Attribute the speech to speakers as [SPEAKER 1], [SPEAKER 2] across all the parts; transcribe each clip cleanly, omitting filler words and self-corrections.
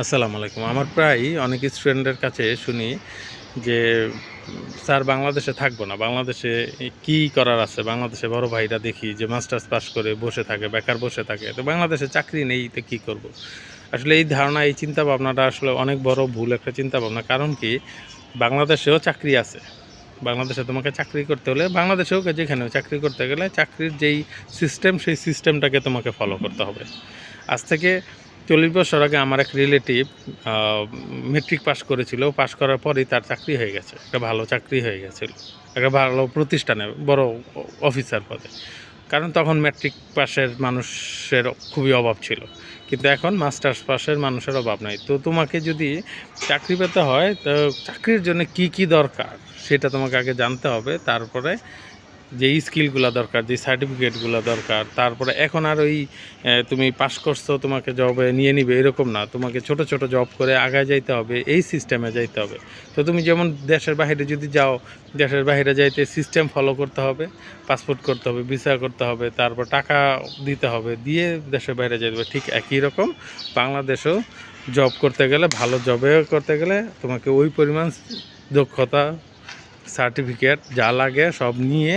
[SPEAKER 1] আসসালামু আলাইকুম। আমার প্রায় অনেক স্টুডেন্টের কাছে শুনি যে, "স্যার বাংলাদেশে থাকবো না। বাংলাদেশে কি করার আছে? বাংলাদেশে বড় ভাইরা দেখি যে মাস্টার্স পাস করে বসে থাকে, বেকার বসে থাকে। তো বাংলাদেশে চাকরি নেই, তো কি করব?" আসলে এই ধারণা, এই চিন্তাভাবনাটা আসলে অনেক বড় ভুল একটা চিন্তাভাবনা। কারণ কি? বাংলাদেশেও চাকরি আছে। বাংলাদেশে তোমাকে চাকরি করতে হলে বাংলাদেশেও যেখানেও চাকরি করতে গেলে চাকরির যেই সিস্টেম, সেই সিস্টেমটাকে তোমাকে ফলো করতে হবে। আজ থেকে ৪০ বছর আগে আমার এক রিলেটিভ মেট্রিক পাস করেছিল। পাস করার পরেই তার চাকরি হয়ে গেছে। একটা ভালো চাকরি হয়ে গেছিল। একটা ভালো প্রতিষ্ঠানে বড় অফিসার পদে। কারণ তখন মেট্রিক পাসের মানুষের খুবই অভাব ছিল। কিন্তু এখন মাস্টার্স পাসের মানুষের অভাব নাই। তো তোমাকে যদি চাকরি পেতে হয়, তো চাকরির জন্য কি দরকার সেটা তোমাকে আগে জানতে হবে। তারপরে যেই স্কিলগুলা দরকার, যে সার্টিফিকেটগুলো দরকার, তারপরে এখন আর ওই তুমি পাস করছো তোমাকে জবে নিয়ে নিবে এরকম না। তোমাকে ছোট, ছোট জব করে আগায় যাইতে হবে, এই সিস্টেমে যাইতে হবে। তো তুমি যেমন দেশের বাহিরে যদি যাও, দেশের বাহিরে যাইতে সিস্টেম ফলো করতে হবে, পাসপোর্ট করতে হবে, ভিসা করতে হবে, তারপর টাকা দিতে হবে, দিয়ে দেশের বাইরে যাইতে হবে। ঠিক একই রকম বাংলাদেশেও জব করতে গেলে, ভালো জবে করতে গেলে তোমাকে ওই পরিমাণ দক্ষতা, সার্টিফিকেট যা লাগে সব নিয়ে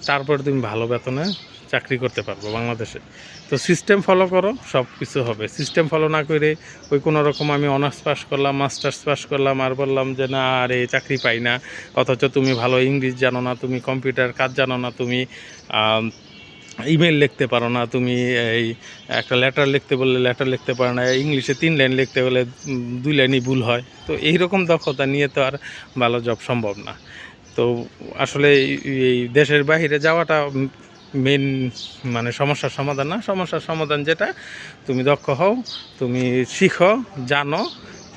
[SPEAKER 1] তারপরে তুমি ভালো বেতনে চাকরি করতে পারবো বাংলাদেশে। তো সিস্টেম ফলো করো, সব কিছু হবে। সিস্টেম ফলো না করে ওই কোনো রকম আমি অনার্স পাস করলাম, মাস্টার্স পাস করলাম আর বললাম যে না আরে চাকরি পাই না, অথচ তুমি ভালো ইংলিশ জানো না, তুমি কম্পিউটার কাজ জানো না, তুমি ইমেল লিখতে পারো না, তুমি এই একটা লেটার লিখতে বললে লেটার লিখতে পারো না, ইংলিশে ৩ লাইন লিখতে বলে ২ লাইনই ভুল হয়। তো এইরকম দক্ষতা নিয়ে তো আর ভালো জব সম্ভব না। তো আসলে এই দেশের বাহিরে যাওয়াটা মেন মানে সমস্যার সমাধান না। সমস্যার সমাধান যেটা, তুমি দক্ষ হও, তুমি শিখো, জানো,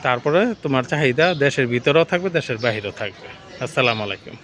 [SPEAKER 1] তারপরে তোমার চাহিদা দেশের ভিতরেও থাকবে, দেশের বাহিরেও থাকবে। আসসালামু আলাইকুম।